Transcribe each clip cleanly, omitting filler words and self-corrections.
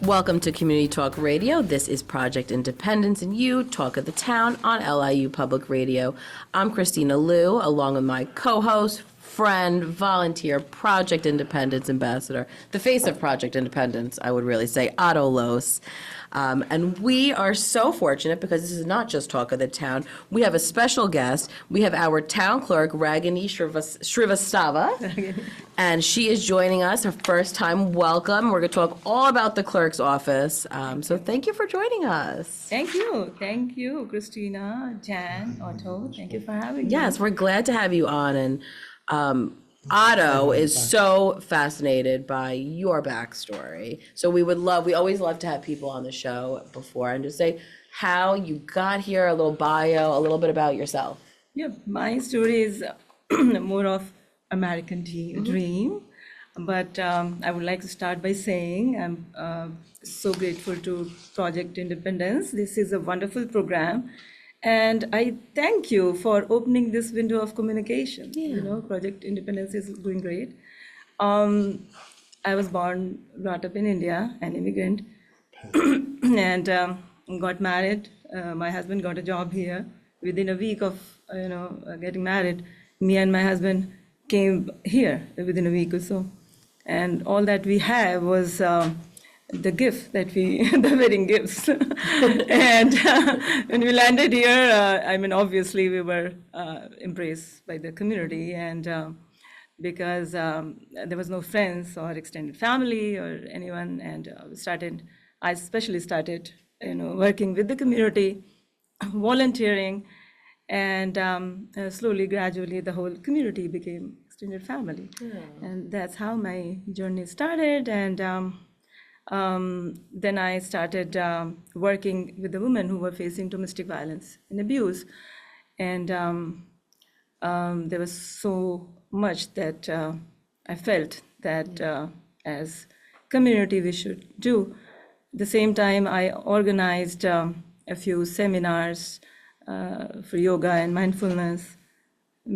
Welcome to Community Talk Radio. This is Project Independence and You, Talk of the Town on LIU Public Radio. I'm Kristina Liu, along with my co-host, friend, volunteer, Project Independence ambassador, the face of Project Independence, I would really say, Otto Los. And we are so fortunate because this is not just Talk of the Town. We have a special guest. We have our town clerk, Ragini Srivastava, and she is joining us, her first time. Welcome. We're going to talk all about the clerk's office. So thank you for joining us. Thank you, Kristina, Jan, Otto. Thank you for having me. Yes, we're glad to have you on. And Otto is so fascinated by your backstory. So we always love to have people on the show before and just say how you got here, a little bio, a little bit about yourself. Yeah, my story is more of American dream. But I would like to start by saying I'm so grateful to Project Independence. This is a wonderful program. And I thank you for opening this window of communication. Yeah. You know, Project Independence is doing great. I was brought up in India, an immigrant, and got married. My husband got a job here. Within a week of getting married, me and my husband came here within a week or so. And all that we have was the gift that the wedding gifts. And when we landed here, obviously we were embraced by the community, and because there was no friends or extended family or anyone, and I especially started, working with the community, volunteering, and slowly, gradually, the whole community became extended family. Yeah. And that's how my journey started, and then I started working with the women who were facing domestic violence and abuse. And there was so much that I felt that as community we should do. At the same time, I organized a few seminars for yoga and mindfulness,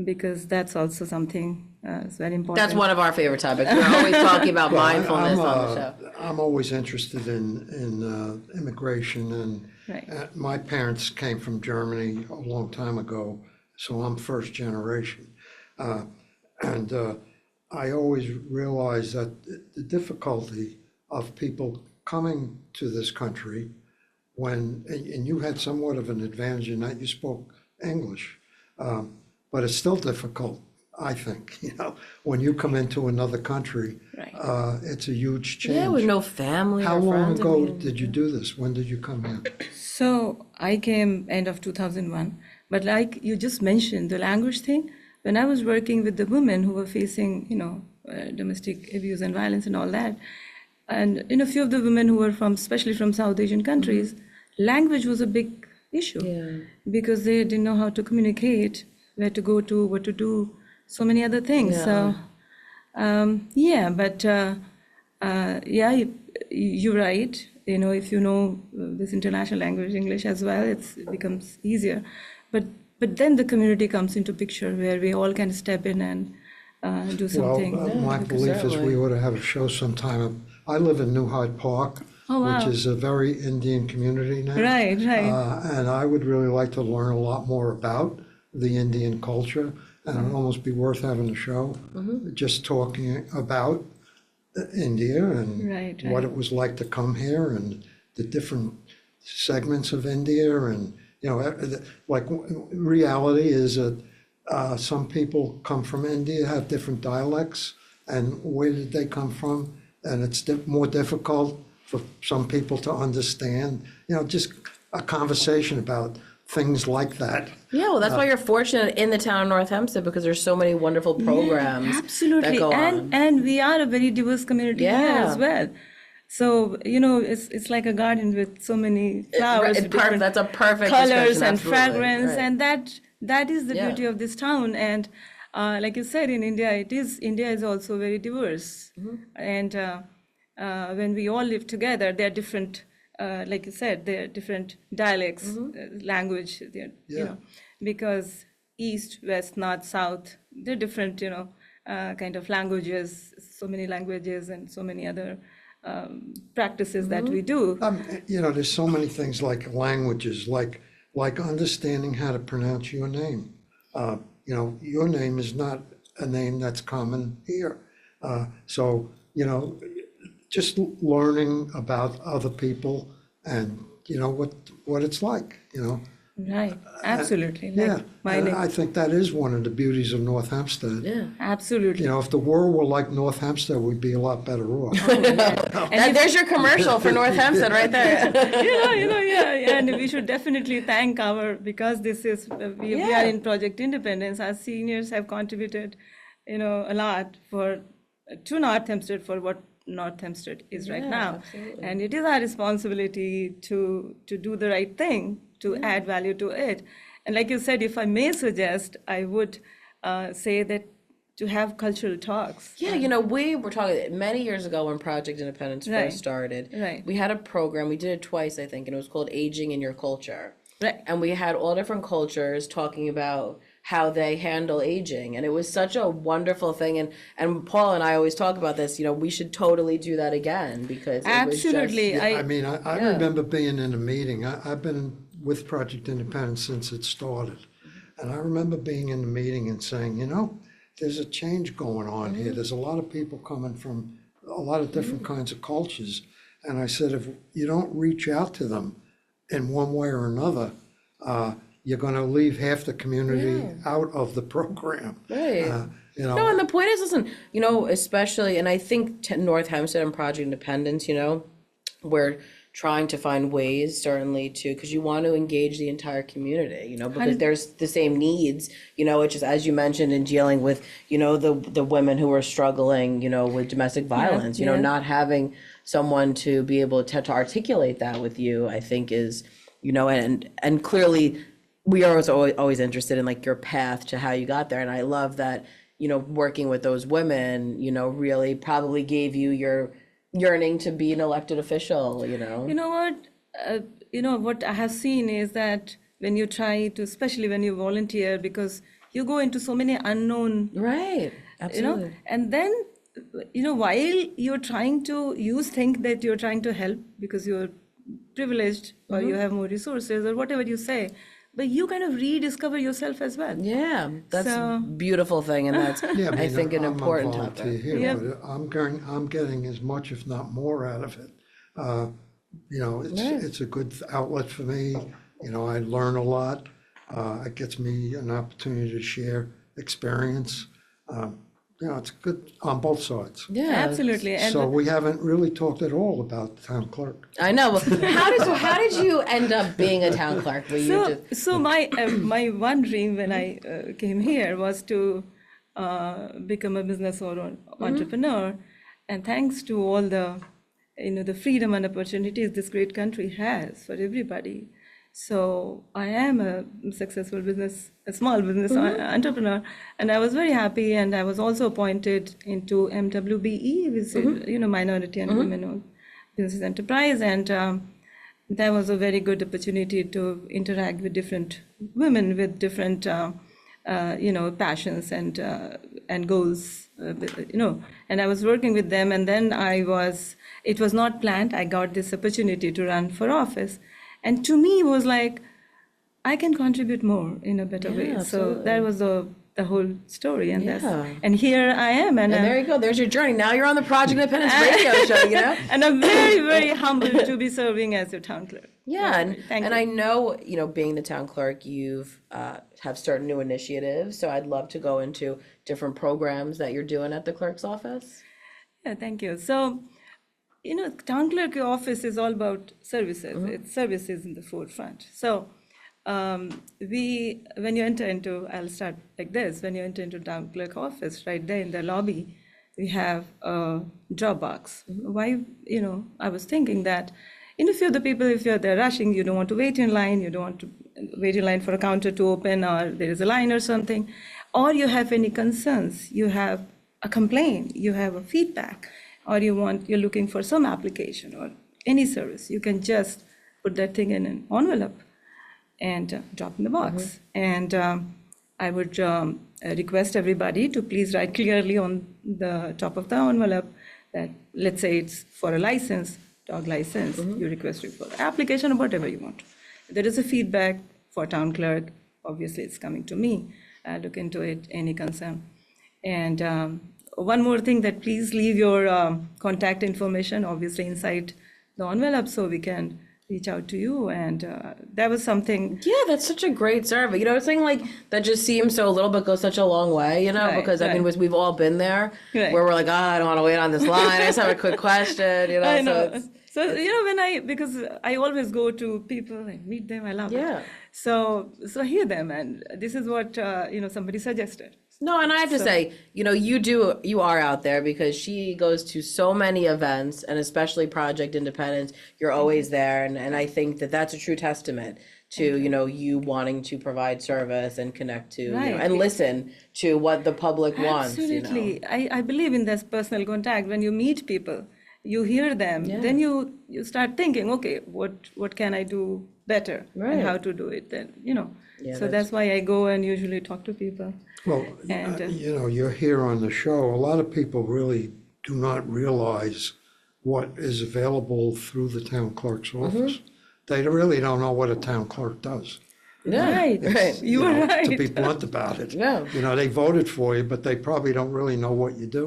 because that's also something it's very important. That's one of our favorite topics. We're always talking about mindfulness on the show. I'm always interested in immigration, and Right. My parents came from Germany a long time ago, so I'm first generation. And I always realized that the difficulty of people coming to this country and you had somewhat of an advantage in that you spoke English, but it's still difficult. I think, when you come into another country, Right. It's a huge change. Yeah, with no family How or long friends. ago did you do this? When did you come here? So I came end of 2001, but like you just mentioned, the language thing, when I was working with the women who were facing, domestic abuse and violence and all that, and a few of the women who were especially from South Asian countries, language was a big issue. Yeah. Because they didn't know how to communicate, where to go to, what to do, so many other things. Yeah. So, you're right. If you know this international language, English as well, it becomes easier. But then the community comes into picture where we all can step in and do something. Well, my belief is we ought to have a show sometime. I live in New Hyde Park, Oh, wow. which is a very Indian community now. Right. And I would really like to learn a lot more about the Indian culture, and it'd almost be worth having a show just talking about India and Right. what it was like to come here and the different segments of India. And, like reality is that some people come from India, have different dialects, and where did they come from? And it's more difficult for some people to understand, just a conversation about things like that. Yeah, well, that's why you're fortunate in the town of North Hempstead, because there's so many wonderful programs Absolutely. that go on. And we are a very diverse community here Yeah. as well. So, it's like a garden with so many flowers, different That's a perfect colors description, and absolutely, fragrance, right. and that is the Yeah. beauty of this town. And like you said, in India, India is also very diverse. And when we all live together, there are different, like you said, there are different dialects, language, Yeah. because east, west, north, south, they're different, kind of languages, so many languages and so many other practices that we do. There's so many things like languages, like understanding how to pronounce your name. Your name is not a name that's common here. So, just learning about other people and, what it's like. Right, absolutely. Yeah, Like my and name. I think that is one of the beauties of North Hempstead. Yeah. Absolutely. If the world were like North Hempstead, we'd be a lot better off. And there's your commercial for North Hempstead right there. Yeah, and we should definitely thank because this is, we are in Project Independence, our seniors have contributed, a lot to North Hempstead for what North Hempstead is right now. absolutely. And it is our responsibility to do the right thing, to add value to it. And like you said, if I may suggest, I would say that to have cultural talks. Yeah, we were talking many years ago when Project Independence Right. first started. Right. We had a program, we did it twice, I think, and it was called Aging in Your Culture. Right. And we had all different cultures talking about how they handle aging. And it was such a wonderful thing. And Paul and I always talk about this, we should totally do that again because Absolutely. I mean, I remember being in a meeting. I've been with Project Independence since it started. And I remember being in the meeting and saying, there's a change going on here. There's a lot of people coming from a lot of different kinds of cultures. And I said, if you don't reach out to them in one way or another, you're going to leave half the community out of the program. Right. No, and the point is, listen, especially, and I think North Hempstead and Project Independence, we're trying to find ways certainly to, because you want to engage the entire community, because there's the same needs, it's just, as you mentioned, in dealing with, the women who are struggling, with domestic violence, not having someone to be able to articulate that with you, I think is, and clearly we are always interested in like your path to how you got there. And I love that, working with those women, really probably gave you your yearning to be an elected official, You know what? What I have seen is that when you try to, especially when you volunteer, because you go into so many unknown, Right. Absolutely. and then, while you're trying to, you think that you're trying to help because you're privileged or you have more resources or whatever you say, but you kind of rediscover yourself as well. Yeah, that's So- a beautiful thing, and that's Yeah, I think an I'm a important volunteer topic. here, Yeah. but I'm getting as much, if not more, out of it. It's a good outlet for me. I learn a lot. It gets me an opportunity to share experience. It's good on both sides. Yeah, Absolutely. And So we haven't really talked at all about the town clerk. I know. How did you end up being a town clerk? Were you just So my my one dream when I came here was to become a business or an entrepreneur, and thanks to all the the freedom and opportunities this great country has for everybody. So I am a successful a small business entrepreneur, and I was very happy. And I was also appointed into MWBE, which is Minority and Women-Owned Business Enterprise, and that was a very good opportunity to interact with different women with different passions and goals, And I was working with them, and then it was not planned. I got this opportunity to run for office. And to me, it was like, I can contribute more in a better way. absolutely. So that was the whole story. And Yeah. and here I am. And there you go. There's your journey. Now you're on the Project Independence radio show, And I'm very, very humbled to be serving as your town clerk. Yeah, Thank and you. I know, being the town clerk, you've have certain new initiatives. So I'd love to go into different programs that you're doing at the clerk's office. Yeah, thank you. So, town clerk office is all about services. It's services in the forefront. So, when you enter into, I'll start like this. When you enter into town clerk office, right there in the lobby, we have a drop box. Why, I was thinking that, if you're there rushing, you don't want to wait in line, you don't want to wait in line for a counter to open, or there is a line or something, or you have any concerns, you have a complaint, you have a feedback, or you're looking for some application or any service, you can just put that thing in an envelope and drop in the box. And I would request everybody to please write clearly on the top of the envelope that, let's say it's for a license, dog license, you request it for application or whatever you want. If there is a feedback for town clerk, obviously it's coming to me. I look into it, any concern. And one more thing, that please leave your contact information, obviously inside the envelope, so we can reach out to you. And that was something. Yeah, that's such a great survey. You know, it's something like that just seems so little, but goes such a long way, you know, Right, because I mean, right. we've all been there Right. where we're like, I don't want to wait on this line. I just have a quick question, you know. I know. So it's, So, because I always go to people, I meet them, I love Yeah. it. So hear them, and this is what, somebody suggested. no, and I have to say, you know, you are out there because she goes to so many events, and especially Project Independence, you're always there. And I think that that's a true testament to, you know, you wanting to provide service and connect to, you know, Right. and listen to what the public wants, you know. Absolutely. I believe in this personal contact. When you meet people, you hear them, then you start thinking, okay, what can I do better, Right. and how to do it then, Yeah, so that's why I go and usually talk to people. Well, And, you're here on the show. A lot of people really do not realize what is available through the town clerk's office. They really don't know what a town clerk does. Yeah, Right. right. You are right. To be blunt about it. Yeah. They voted for you, but they probably don't really know what you do.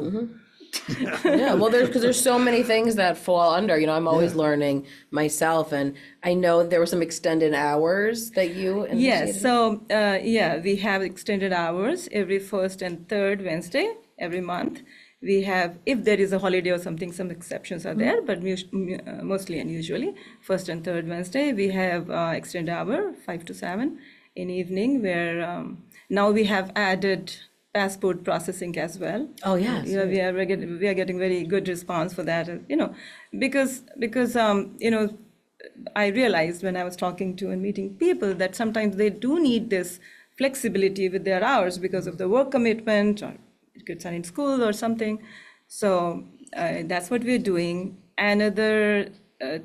Yeah, well, because there's so many things that fall under, you know, I'm always learning myself, and I know there were some extended hours that you Yes, so, we have extended hours every first and third Wednesday every month. We have, if there is a holiday or something, some exceptions are there, but mostly and usually, first and third Wednesday, we have extended hour, 5 to 7 in evening, where now we have added passport processing as well. Oh, yes. Yeah, we are getting very good response for that, because I realized when I was talking to and meeting people that sometimes they do need this flexibility with their hours because of the work commitment, or kids are in school or something. So that's what we're doing. Another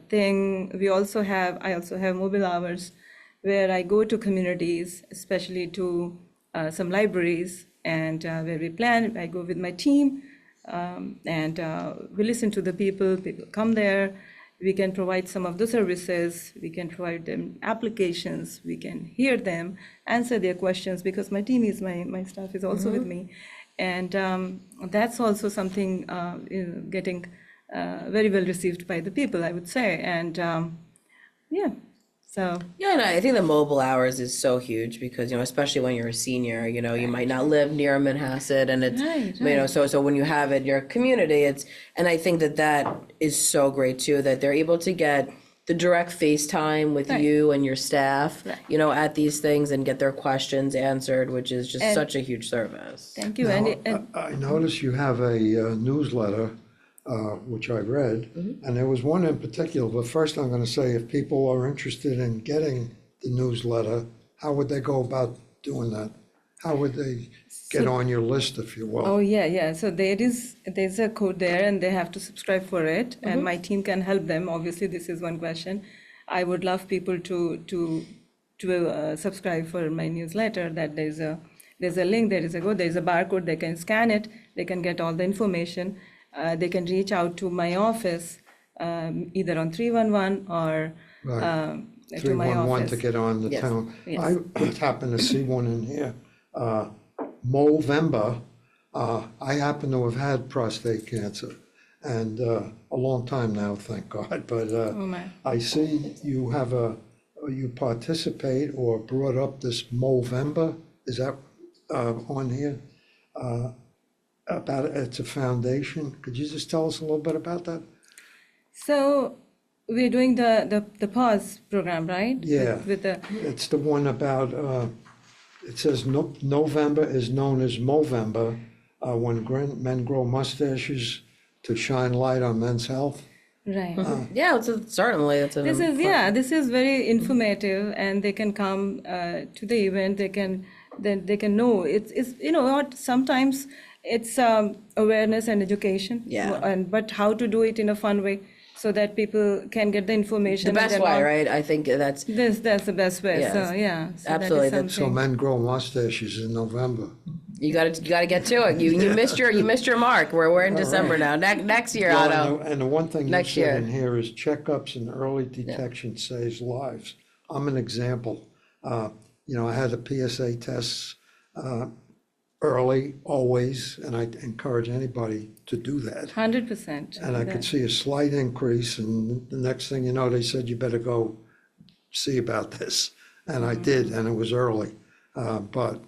thing, I also have mobile hours where I go to communities, especially to some libraries, and where we plan. I go with my team, and we listen to the people. People come there. We can provide some of the services. We can provide them applications. We can hear them, answer their questions, because my team is my staff is also with me, and that's also something getting very well received by the people, I would say, and So Yeah, and I think the mobile hours is so huge because, you know, especially when you're a senior, you know, you might not live near Manhasset, and it's, Right, you know, so when you have it in your community, and I think that is so great too, that they're able to get the direct FaceTime with Right. you and your staff, Right. you know, at these things and get their questions answered, which is just And- such a huge service. thank you. Now, And I noticed you have a newsletter, which I read, and there was one in particular, but first I'm going to say, if people are interested in getting the newsletter, how would they go about doing that? How would they get on your list, if you will? Oh, yeah. So there's a code there, and they have to subscribe for it, and my team can help them. Obviously, this is one question. I would love people to subscribe for my newsletter. That there's a link, there's a barcode. They can scan it. They can get all the information. They can reach out to my office, either on 311 or Right. to my 311 office. to get on the Yes. town. Yes. I happen to see one in here, Movember. I happen to have had prostate cancer, and a long time now, thank God, but Oh, my. I see you have you participate or brought up this Movember, is that on here? About it's a foundation. Could you just tell us a little bit about that? So we're doing the pause program, right? Yeah. With the It's the one about, it says November is known as Movember, when men grow mustaches to shine light on men's health. right. Yeah, certainly, it's This is very informative, and they can come to the event. They can know it's what, sometimes it's awareness and education. Yeah. But how to do it in a fun way so that people can get the information. the and best they're way, not- right? I think that's, That's the best way. Yes. So yeah. So Absolutely, That is that's So something. men grow mustaches in November. You gotta get to it. You missed your mark. We're in December now. Next year, Well, Otto. and the one thing you Next said year. in here is checkups and early detection saves lives. I'm an example. I had the PSA tests early, always, and I encourage anybody to do that. 100%. And I could see a slight increase, and the next thing you know, they said, you better go see about this. And I did, and it was early. But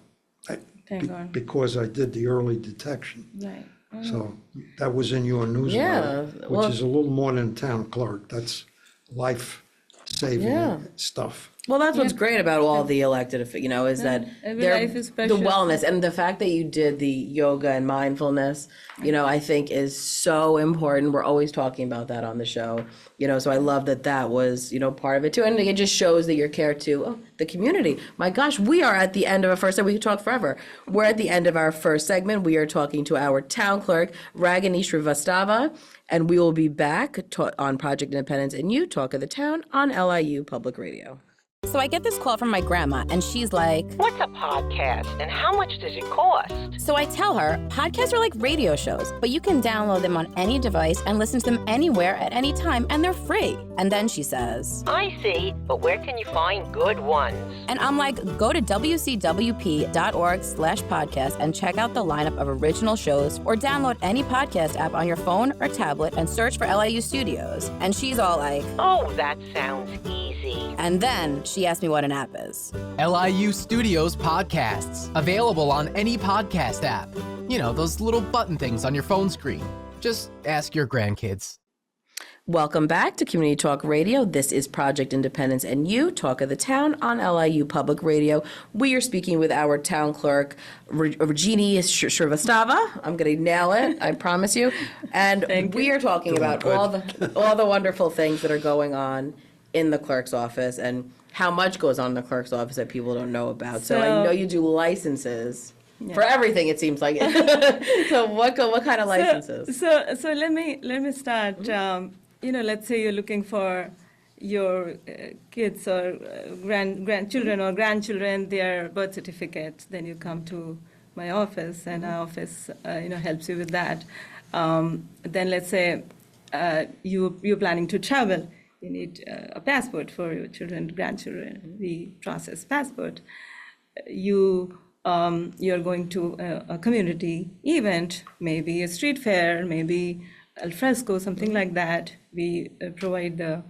Thank God. because I did the early detection. Right. So that was in your Yeah, newsletter, well- which is a little more than town clerk. That's Yeah. life-saving stuff. Well, that's what's great about all the elected, is that Every they're life is the precious. wellness and the fact that you did the yoga and mindfulness, I think is so important. We're always talking about that on the show, so I love that was, part of it too. And it just shows that you care to the community. My gosh, we are at the end of our first, we could talk forever. We're at the end of our first segment. We are talking to our town clerk, Ragini Srivastava, and we will be back on Project Independence and You, Talk of the Town on LIU Public Radio. So I get this call from my grandma, and she's like, What's a podcast and how much does it cost? so I tell her, podcasts are like radio shows, but you can download them on any device and listen to them anywhere at any time, and they're free. And then she says, I see, but where can you find good ones? and I'm like, go to wcwp.org/podcast and check out the lineup of original shows, or download any podcast app on your phone or tablet and search for LIU Studios. And she's all like, Oh, that sounds easy. and then she asked me what an app is. LIU Studios podcasts, available on any podcast app. Those little button things on your phone screen. Just ask your grandkids. Welcome back to Community Talk Radio. This is Project Independence and You, Talk of the Town on LIU Public Radio. We are speaking with our town clerk, Ragini Srivastava. I'm going to nail it, I promise you. And we are talking about all the wonderful things that are going on in the clerk's office and how much goes on in the clerk's office that people don't know about. So I know you do licenses for everything, it seems like. So what kind of licenses? So let me start. Let's say you're looking for your kids or grandchildren or grandchildren their birth certificate. Then you come to my office, and our office helps you with that. Then let's say you're planning to travel. You need a passport for your children, grandchildren. We process passport. You're going to a community event, maybe a street fair, maybe al fresco, something like that. We provide the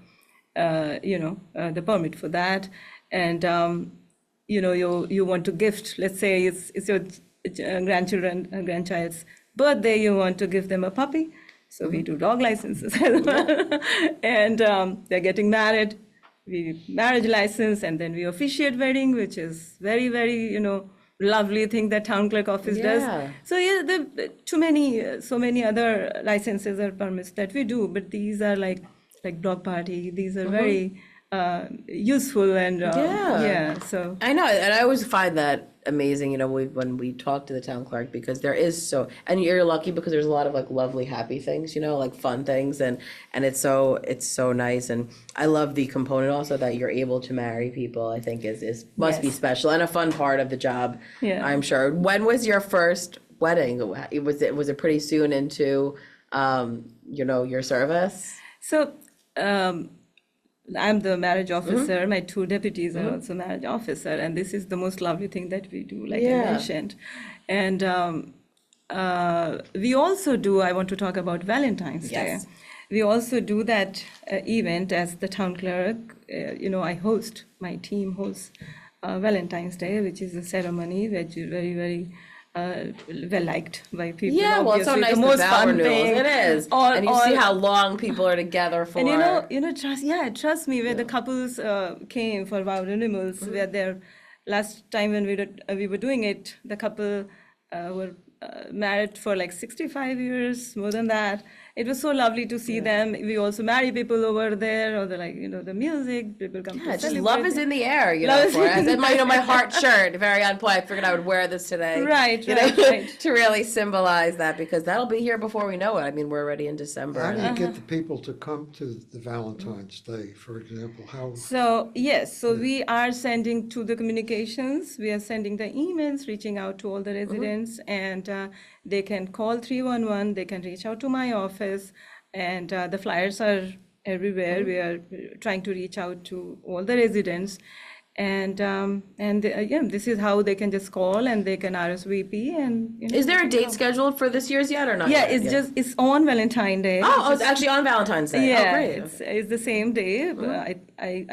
permit for that. And you want to gift. Let's say it's your grandchild's birthday. You want to give them a puppy. So we do dog licenses as well. And they're getting married, we marriage license, and then we officiate wedding, which is very, very, lovely thing that town clerk office does. So there so many other licenses or permits that we do, but these are like dog party. These are very useful and so. I know, and I always find that amazing, when we talk to the town clerk, because there is and you're lucky because there's a lot of lovely, happy things, like fun things, and it's so nice, and I love the component also that you're able to marry people. I think must be special and a fun part of the job. Yeah. I'm sure. When was your first wedding? Was it pretty soon into your service? So I'm the marriage officer. My two deputies are also marriage officer, and this is the most lovely thing that we do, like I mentioned. And we also do. I want to talk about Valentine's Day. We also do that event as the town clerk. My team hosts Valentine's Day, which is a ceremony which is very, very well liked by people. Yeah, well, it's so Obviously, nice the to most vow fun renewals. thing. It is, and you see how long people are together for. And trust me, where the couples came for vow renewals, where their last time when we were doing it, the couple were married for 65 years, more than that. it was so lovely to see them. We also marry people over there, or the music, people come to Yeah, just celebrate. love is in the air, Love is for in us. the And my heart shirt, very on point. I figured I would wear this today. Right, you know, right. to really symbolize that, because that'll be here before we know it. I mean, we're already in December. How do you Uh-huh. get the people to come to the Valentine's Day, for example? How, So, yes, so we are sending to the communications, we are sending the emails, reaching out to all the residents, and they can call 311, they can reach out to my office, and the flyers are everywhere. We are trying to reach out to all the residents. And this is how they can just call, and they can RSVP, and Is there a date scheduled for this year's yet or not? Yeah, yet? it's on Valentine's Day. Oh, it's actually on Valentine's Day. Yeah, Oh, great. it's the same day.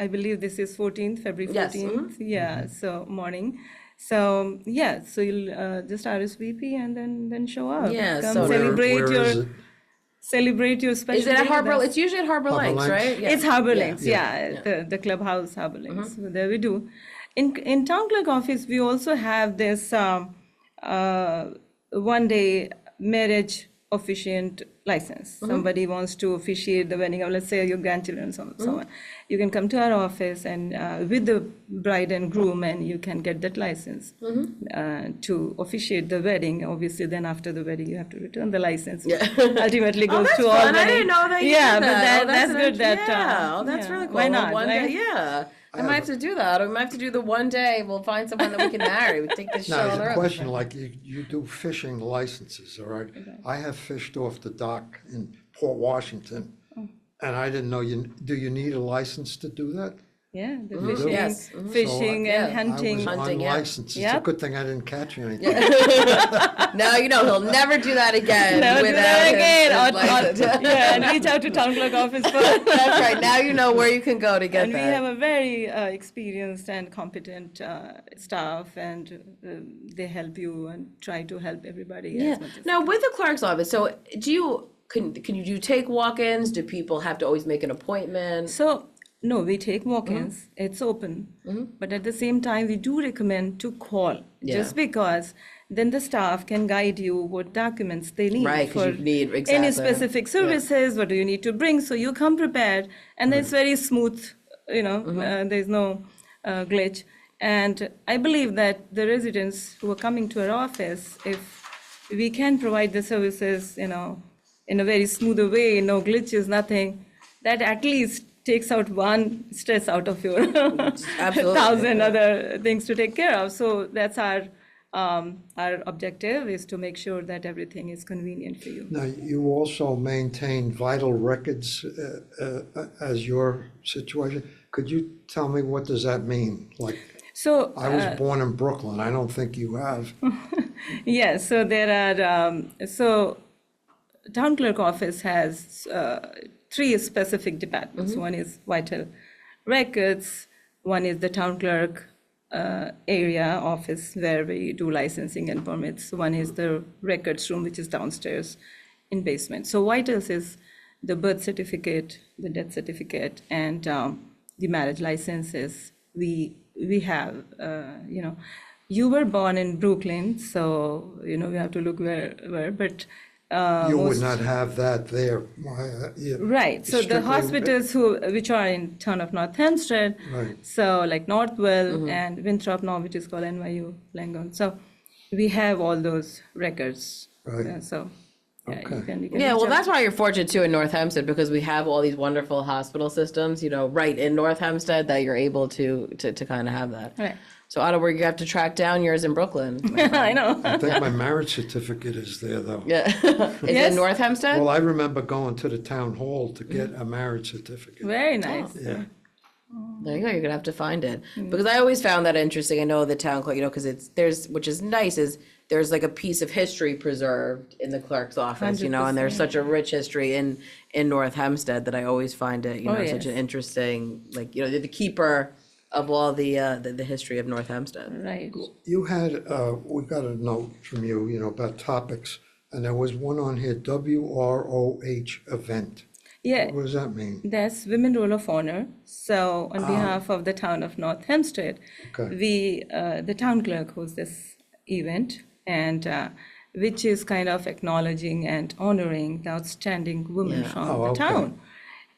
I believe this is 14th, February Yes, 14th. Yeah, so morning. So yeah, so you'll just RSVP and then show up. Yeah, Come so celebrate where is it? celebrate your special Is it day at with Harbor? us. It's usually at Harbor Harbor Links, Links? right? It's Harbor Links, Yeah. yeah, the clubhouse Harbor Links. So there we do. In town clerk office, we also have this one-day marriage officiant license. Somebody wants to officiate the wedding of, let's say, your grandchildren, so on. You can come to our office and with the bride and groom, and you can get that license to officiate the wedding. Obviously, then after the wedding, you have to return the license. Yeah. Ultimately goes That's to all fun. I wedding. didn't know that you Yeah, did but that. that's an good. That yeah, that's really cool. Why not? One right? day, yeah. I might have to do that. We might have to do the one day. We'll find someone that we can marry. We take the show Now, on there's the a road. question, like you do fishing licenses, all right? I have fished off the dock in Port Washington, and I didn't know do you need a license to do that? Yeah, the do? fishing, Yes. fishing So, yeah, and hunting. I was Hunting, yeah. unlicensed. It's a Yep. good thing I didn't catch anything. Now you know he'll never do that again. Never do without that his- again. his license. Yeah, and reach out to town clerk office first. That's right. Now you know where you can go to get And we that. have a very experienced and competent staff, and they help you and try to help everybody Yeah. as much as. Now with the clerk's office, so can you take walk-ins? Do people have to always make an appointment? So, no, we take walk-ins, it's open, but at the same time, we do recommend to call, just because then the staff can guide you what documents they need Right, 'cause for you need- any exactly. specific services, what do you need to bring, so you come prepared, and it's very smooth, there's no glitch. And I believe that the residents who are coming to our office, if we can provide the services, in a very smoother way, no glitches, nothing, that at least takes out one stress out of your Absolutely. 1,000 other things to take care of. So that's our objective, is to make sure that everything is convenient for you. Now, you also maintain vital records as your situation. Could you tell me, what does that mean? Like, So I was born in Brooklyn. I don't think you have. yeah, so there are town clerk office has 3 specific departments. One is vital records, one is the town clerk area office where we do licensing and permits. One is the records room, which is downstairs in basement. So vitals is the birth certificate, the death certificate, and the marriage licenses. We have, you were born in Brooklyn, so, we have to look where, but You would most- not have that there. Right, so the Strictly- hospitals which are in town of North Hempstead, Right. so like Northwell and Winthrop now, which is called NYU Langone. So we have all those records. Right. So yeah, Okay. you can Yeah, reach well, out. that's why you're fortunate too in North Hempstead, because we have all these wonderful hospital systems, right in North Hempstead, that you're able to kind of have that. Right. So Otto, we're gonna have to track down yours in Brooklyn. I know. I think my marriage certificate is there, though. Yeah. Is Yes. it North Hempstead? Well, I remember going to the town hall to get a marriage certificate. Very nice. Yeah. There you go. You're gonna have to find it, because I always found that interesting. I know the town clerk, because which is nice, is there's like a piece of history preserved in the clerk's office, and there's 100%. such a rich history in North Hempstead that I always find it, such an yes. interesting, the keeper of all the history of North Hempstead. Right. You had, we got a note from you, about topics, and there was one on here, WROH event. Yeah. What does that mean? That's Women Roll of Honor. So on behalf of the town of North Hempstead, Okay. the town clerk hosts this event, and which is kind of acknowledging and honoring the outstanding women Yeah. from Oh, the okay. town.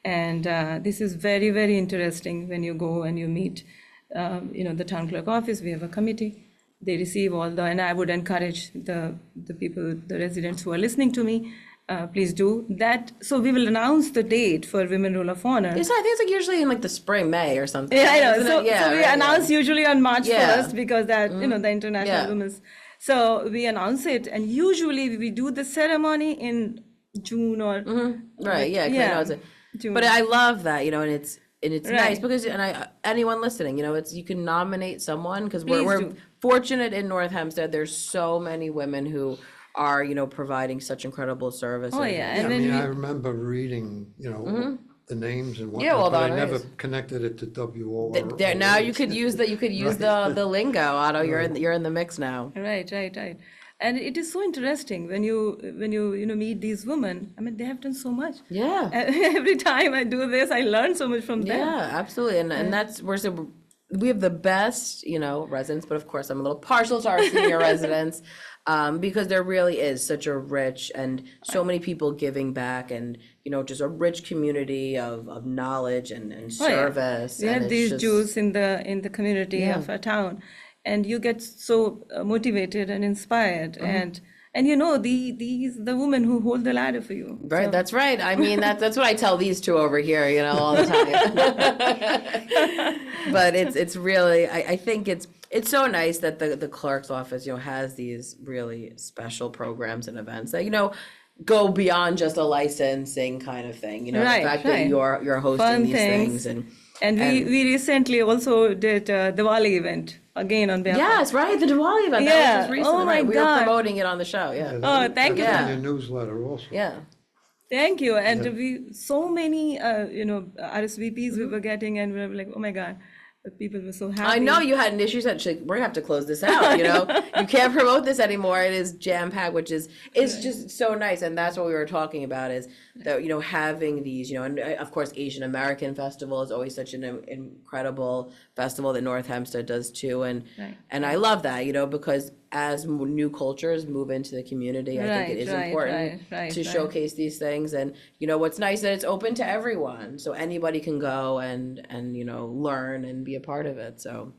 And this is very, very interesting when you go and you meet, the town clerk office. We have a committee. They receive all and I would encourage the people, the residents who are listening to me, please do that. So we will announce the date for Women Roll of Honor. I think it's like usually in like the spring, May or something. Yeah, I know. Isn't So, it? Yeah, so we right, announce usually on March Yeah. 1st because that, the International Yeah. Women's. So we announce it, and usually we do the ceremony in June or. Right, yeah, 'cause I know it's June. but I love that, and it's nice Right. because anyone listening, you can nominate someone because Please we're do. fortunate in North Hempstead. There's so many women who are providing such incredible services. Oh, yeah. Yeah, And I then mean, we, I remember reading, the names and Yeah, well, whatnot, but I that never is. connected it to WO. There, now you could use the lingo, Otto. You're in the mix now. right. And it is so interesting when you meet these women. I mean, they have done so much. Yeah. Every time I do this, I learn so much from them. Yeah, absolutely, and that's we have the best residents, but of course I'm a little partial to our senior residents because there really is such a rich and so many people giving back and just a rich community of knowledge and Oh, yeah. service. We and have it's these just- Jews in the community Yeah. of our town, and you get so motivated and inspired, Mm-hmm. and the women who hold the ladder for you. Right, So- that's right. I mean, that's what I tell these two over here, all the time. But it's really, I think it's so nice that the clerk's office, has these really special programs and events that, go beyond just a licensing kind of thing. Right, the fact that right. you're hosting Fun these things And we recently also did a Diwali event again on behalf. yes, right, the Diwali event. That Yeah. was just recently. Oh, my right? We God. were promoting it on the show. Yeah. Oh, thank you. That's in your newsletter also. Yeah. Thank you. And so many RSVPs we were getting, and we were like, oh my God, the people were so happy. I know you had an issue. Said we're gonna have to close this out. You can't promote this anymore. It is jam packed, which is just so nice. And that's what we were talking about is that having these and of course Asian American Festival is always such an incredible festival that North Hempstead does too. And Right. and I love that because as new cultures move into the community, I think it is important to showcase these things. And what's nice that it's open to everyone, so anybody can go and learn and be a part of it. So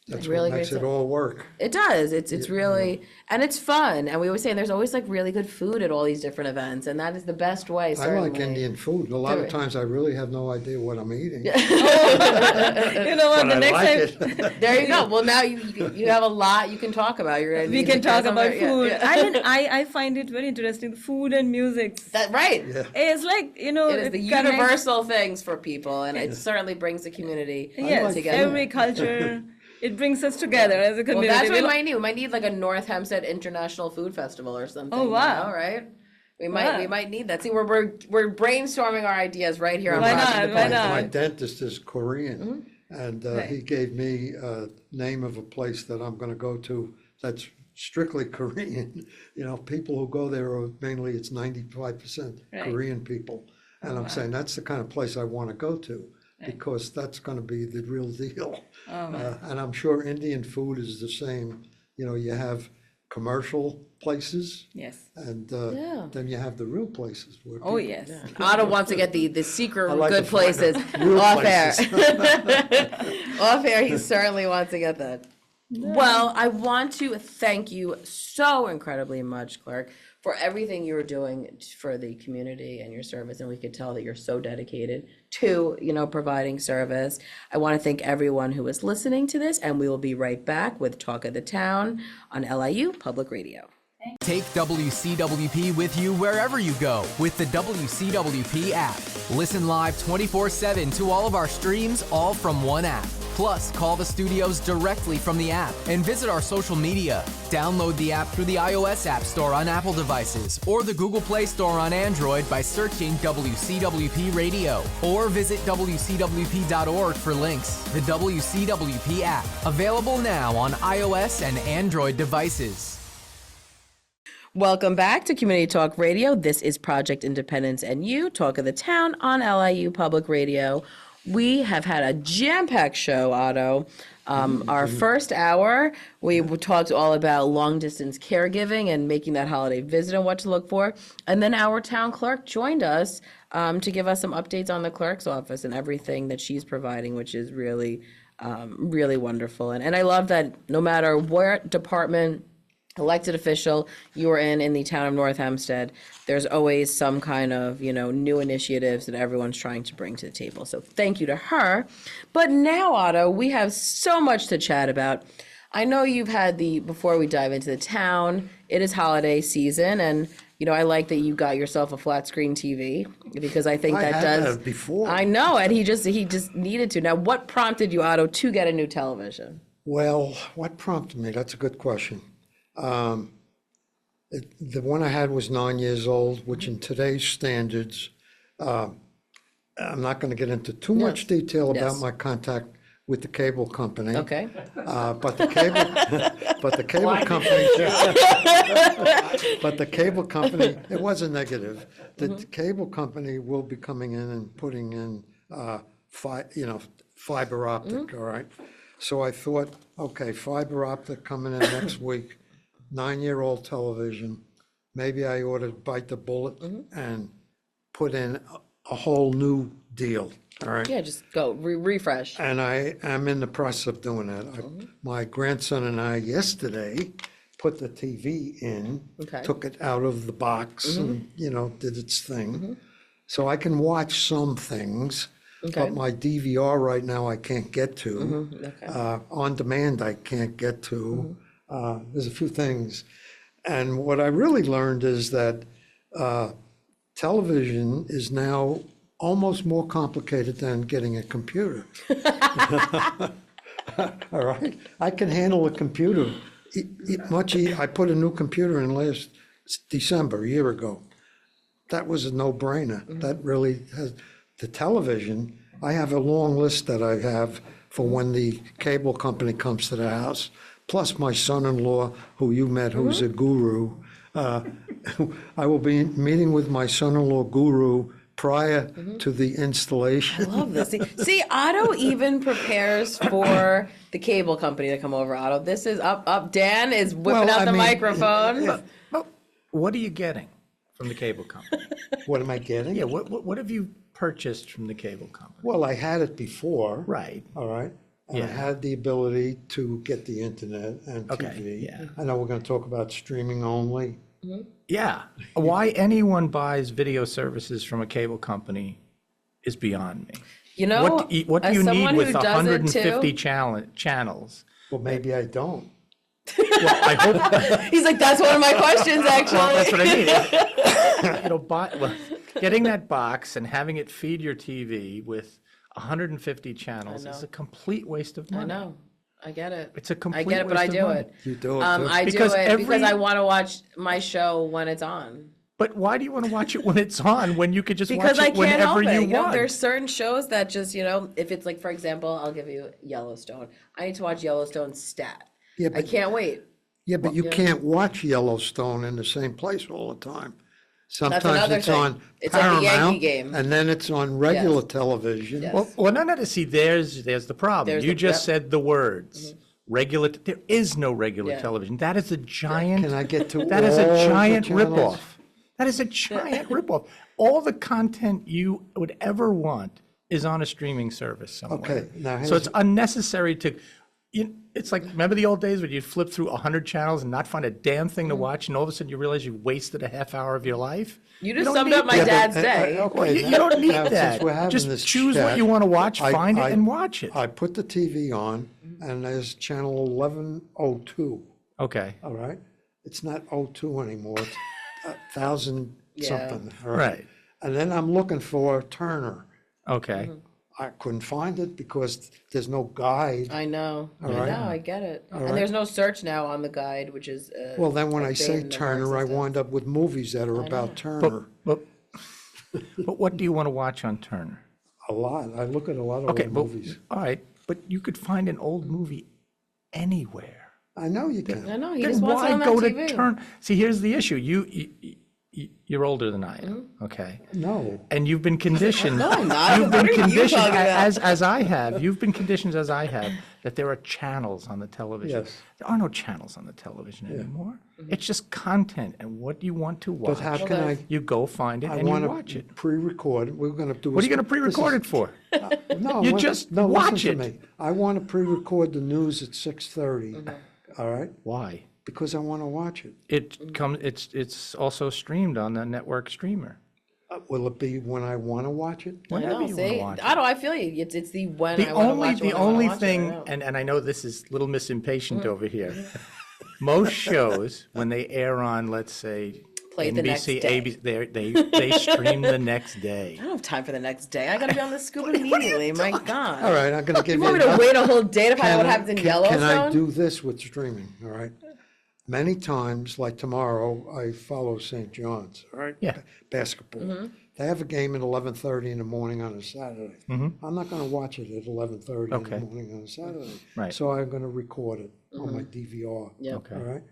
That's really what makes great it all work. it does. It's really and it's fun. And we always say there's always like really good food at all these different events, and that is the best way. I Certainly. like Indian food. A lot of Good. times I really have no idea what I'm eating. You know what? But The I next like time it. There you go. Well, now you have a lot you can talk about. You're gonna we need can to talk get about somewhere- food. yeah. I mean, I find it very interesting. Food and music. That right. Yeah. It's like It is the connects- universal things for people, and it certainly brings the community Yes, together. every culture. It brings us together as a Well, community. that's what we We'll- might need. We might need like a North Hempstead International Food Festival or something. Oh, wow. Right? We Wow. might need that. See, we're brainstorming our ideas right here on Why Project not? Why Independence. not? My dentist is Korean, Mm-hmm. and Right. he gave me a name of a place that I'm gonna go to that's strictly Korean. People who go there are mainly, it's 95% Right. Korean people. And I'm saying, that's the kind of place I wanna go to, because that's gonna be the real deal. And I'm sure Indian food is the same. You have commercial places, Yes. and Yeah. then you have the real places where Oh, people- yes. Otto wants to get the secret I like good to find places out real off air. places. Off air, he certainly wants to get that. Well, I want to thank you so incredibly much, Clerk, for everything you were doing for the community and your service. And we could tell that you're so dedicated to, providing service. I want to thank everyone who is listening to this, and we will be right back with Talk of the Town on LIU Public Radio. Take WCWP with you wherever you go with the WCWP app. Listen live 24/7 to all of our streams, all from one app. Plus, call the studios directly from the app and visit our social media. Download the app through the iOS App Store on Apple devices or the Google Play Store on Android by searching WCWP Radio, or visit WCWP.org for links. The WCWP app, available now on iOS and Android devices. Welcome back to Community Talk Radio. This is Project Independence and You, Talk of the Town on LIU Public Radio. We have had a jam-packed show, Otto. Our first hour, we talked all about long-distance caregiving and making that holiday visit and what to look for. And then our town clerk joined us to give us some updates on the clerk's office and everything that she's providing, which is really, really wonderful. And I love that no matter what department, elected official you are in the town of North Hempstead, there's always some kind of, new initiatives that everyone's trying to bring to the table. So thank you to her. But now, Otto, we have so much to chat about. I know you've had before we dive into the town, it is holiday season, and I like that you got yourself a flat screen TV, because I think that had does. that before. I know, and he just needed to. Now, what prompted you, Otto, to get a new television? Well, what prompted me? That's a good question. The one I had was 9 years old, which in today's standards, I'm not going to get into too much detail about Yes. my contact with the cable company. Okay. But the cable company, it was a negative. The cable company will be coming in and putting in, fiber optic, all right? So I thought, okay, fiber optic coming in next week, 9-year-old television, maybe I ought to bite the bullet and put in a whole new deal, all right? Yeah, just go refresh. And I am in the process of doing that. My grandson and I yesterday put the TV in, Okay. took it out of the box and, did its thing. So I can watch some things, Okay. but my DVR right now I can't get to. Okay. On demand I can't get to. There's a few things. And what I really learned is that television is now almost more complicated than getting a computer. All right, I can handle a computer. I put a new computer in last December, a year ago. That was a no-brainer. That really has, the television, I have a long list that I have for when the cable company comes to the house, plus my son-in-law, who you met, who's a guru. I will be meeting with my son-in-law guru prior to the installation. I love this. See, Otto even prepares for the cable company to come over. Otto, this is up. Dan is whipping Well, out I the mean, microphone. What are you getting from the cable company? What am I getting? Yeah, what have you purchased from the cable company? Well, I had it before. Right. All right. And I Yeah. had the ability to get the internet and Okay, TV. yeah. I know we're going to talk about streaming only. Yeah. Why anyone buys video services from a cable company is beyond me. What do as you someone need with who does it 150 too- channels? Well, maybe I don't. Well, I hope He's like, that's one of my questions, actually. that's what I mean. Getting that box and having it feed your TV with 150 channels is a complete waste of I money. know. I get it. It's a complete I get it, but I waste of do money. it. You do it too. I Because do it because every- I want to watch my show when it's on. But why do you want to watch it when it's on when you could just Because watch I it can't help whenever it. you want? There's certain shows that just, if it's like, for example, I'll give you Yellowstone. I need to watch Yellowstone stat. Yeah, I but- can't wait. Yeah, but you can't watch Yellowstone in the same place all the time. another Sometimes it's thing. on It's like the Yankee Paramount, game. and then it's on regular Yes. television. Yes. Well, no. See, there's the problem. There's You the- just yep. said the words. Regular. There is no regular Yeah. television. That is a giant. Can I get to That is all a the giant channels? ripoff. That is a giant ripoff. All the content you would ever want is on a streaming service somewhere. Okay, now so here's- it's unnecessary to. It's like, remember the old days when you'd flip through 100 channels and not find a damn thing to watch, and all of a sudden you realize you wasted a half hour of your life? You just don't summed need up my that. dad's but, day. okay, Well, you now- don't need now, since that. we're having Just this choose what chat, you want to watch, I- find I- it, and watch it. I put the TV on, and there's channel 1102, Okay. all right? It's not 02 anymore, it's 1,000 something, all right? Right. And then I'm looking for Turner. Okay. I couldn't find it because there's no guide. I know. I right. know. I get it. And right. there's no search now on the guide, which is. Well, then when a I thing say in the Turner, I system. wind up with movies that are about Turner. But what do you want to watch on Turner? A lot. I look at a lot of Okay, old but movies. all right, but you could find an old movie anywhere. I know you I can. know. He Then just wants it why on that go TV. to Turner? See, here's the issue. you're older than I am, okay? No, And you've been conditioned. No, I'm not. You've been What are you conditioned, talking about? as I have, you've been conditioned as I have, that there are channels on the television. Yes. There are no channels on the television anymore. It's just content, and what you want to watch. but how can I, You go find it I and you want watch to it. pre-record, we're gonna do. What are you going to pre-record it for? No, You just watch listen it. to me. I want to pre-record the news at 6:30, all right? Why? Because I want to watch it. It's also streamed on the network streamer. Will it be when I want to watch it? Whenever No, you want to see, watch it. Otto, I feel you. It's the when The I want to only, watch it, the when I wanna only watch it, thing, I know. and I know this is a little Miss Impatient over here. Most shows, when they air on, let's say, Play the next NBC, day. ABC, they stream the next day. I don't have time for the next day. I got to be on the scoop immediately. My God. All right, I'm going to give You you. want me to another- wait a whole day to find out what Can I- happens in can- Yellowstone? Can I do this with streaming, all right? Many times, like tomorrow, I follow St. John's, all right? Yeah. Basketball. They have a game at 11:30 in the morning on a Saturday. I'm not going to watch it at 11:30 in Okay. the morning on a Saturday. Right. So I'm going to record it on my DVR. Yep. Okay. All right?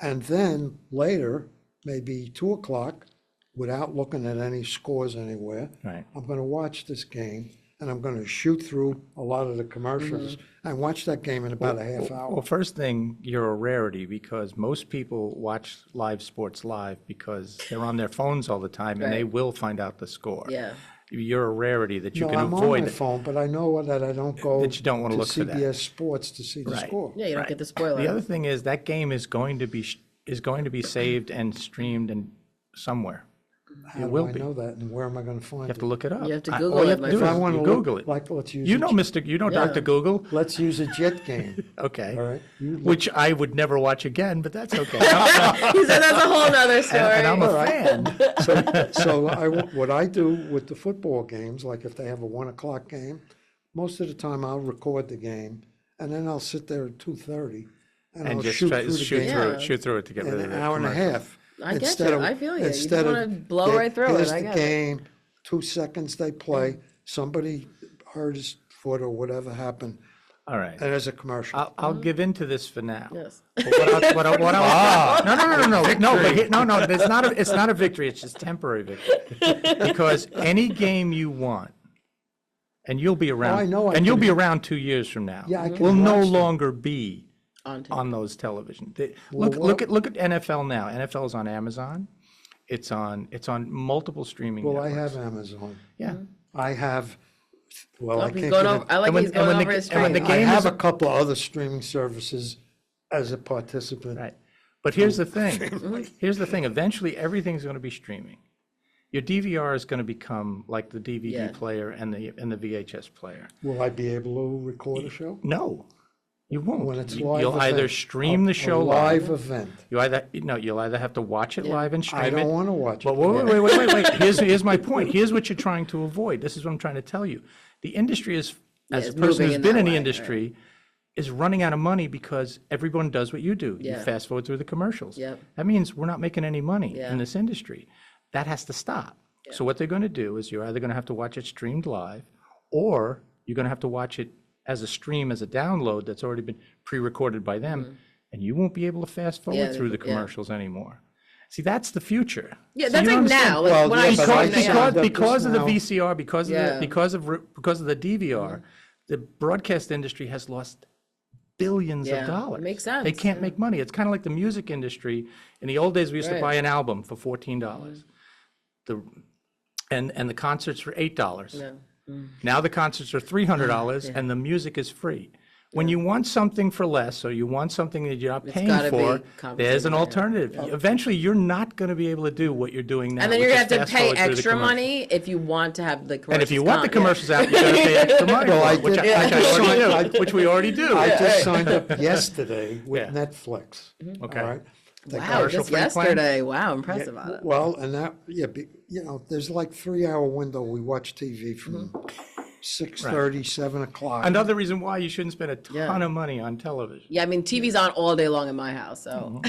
And then later, maybe 2 o'clock, without looking at any scores anywhere, Right. I'm going to watch this game, and I'm going to shoot through a lot of the commercials and watch that game in about a half hour. Well, first thing, you're a rarity because most people watch live sports live because they're on their phones all the time and they Right. will find out the score. Yeah. You're a rarity that you No, can I'm on avoid my that. phone, but I know that I don't go That you don't wanna to look for that. CBS Sports to see the Right. score. Yeah, you don't Right. get the spoiler. The other thing is that game is going to be saved and streamed and somewhere. How do will I be. know that, and where am I going to find You have it? to look it up. You have to I- Google all you it, have my to do If I is want you to Google look, it. like, let's use You a know, Yeah. Dr. Google. let's use a Jet game. Okay. All right. You look- Which I would never watch again, but that's okay. He said that's a whole nother story. And I'm a fan. So what I do with the football games, like if they have a 1 o'clock game, most of the time I'll record the game, and then I'll sit there at 2:30 and And I'll just shoot try, through the shoot game through Yeah. it, shoot through it to get in rid of an the hour and a commercial. half. I get Instead you. of- I feel you. You just instead of, wanna blow right through it. Here's I the get it. game, 2 seconds they play, somebody hurt his foot or whatever happened, All right. and there's a commercial. I'll give in to this for now. Yes. But no, it's not a victory, it's just temporary victory. Because any game you want, and you'll be around, I know I and you'll can- be around 2 years from now, Yeah, I can will no watch them. longer be On tape. on those television. Well, Look at NFL now. NFL is on Amazon. It's on multiple streaming Well, I networks. have Amazon. Yeah. I have, well, I He's can't going get over, it. I like And when- he's and going when the- over his and when the stream. I game have is- a couple other streaming services as a participant. Right. But here's the thing. Here's the thing. Eventually, everything's going to be streaming. Your DVR is going to become like the DVD Yeah. player and the VHS player. Will I be able to record a show? No, you won't. When it's You'll live either event? stream the A show live live. event. You'll either have to watch it live and stream I it. don't want to watch it. But wait. Here's my point. Here's what you're trying to avoid. This is what I'm trying to tell you. The industry is, as it's a person moving who's in been that in the way, industry, is running out of money because everyone does what you do. You Yeah. fast forward through the commercials. Yep. That means we're not making any money Yeah. in this industry. That has to stop. So what they're going to do is you're either going to have to watch it streamed live, or you're going to have to watch it as a stream, as a download that's already been pre-recorded by them, and you won't be able to fast forward Yeah, through the yeah. commercials anymore. See, that's the future. Yeah, So that's you like understand? now. Like Well, when yeah, I but saw I it, think yeah. that Because of the now- VCR, because of Yeah. because of the DVR, the broadcast industry has lost billions Yeah, of dollars. it makes sense, They can't yeah. make money. It's kind of like the music industry. In the old days, we used to Right. buy an album for $14. And the concerts for $8. Yeah. Now the concerts are $300 and the music is free. When you want something for less, or you want something that you're not paying gotta be for, compensated, there's an yeah. alternative. Eventually, you're not going to be able to do what you're doing now. And then you're which gonna is have to fast pay forward through the extra commercials. money if you want to have the commercials. And if you want the count, commercials out, you got to pay extra money, Well, I for it, which did- I I just already signed- do, which we already do. I just signed up yesterday with Yeah. Netflix. Okay. All right? They Wow, commercial just free plan? yesterday. Wow, impressive. Yeah, well, and that, yeah, there's like 3 hour window. We watch TV from 6:30, 7 o'clock. Another reason why you shouldn't spend a ton Yeah. of money on television. Yeah, I mean, TV's on all day long in my house, so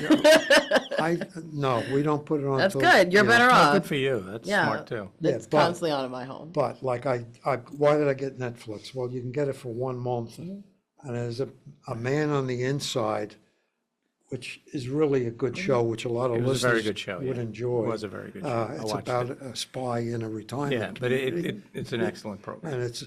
No, we don't put it on. that's till, good. You're you know, better Oh, good off. for you. That's Yeah. smart too. Yeah, It's but- constantly on in my home. But like why did I get Netflix? Well, you can get it for 1 month, and there's a man on the inside which is really a good show, which a lot of It was a very listeners good show, would yeah. enjoy. It was a very good show. I It's watched about it. a spy in a retirement Yeah, but community. it's an excellent program. And it's.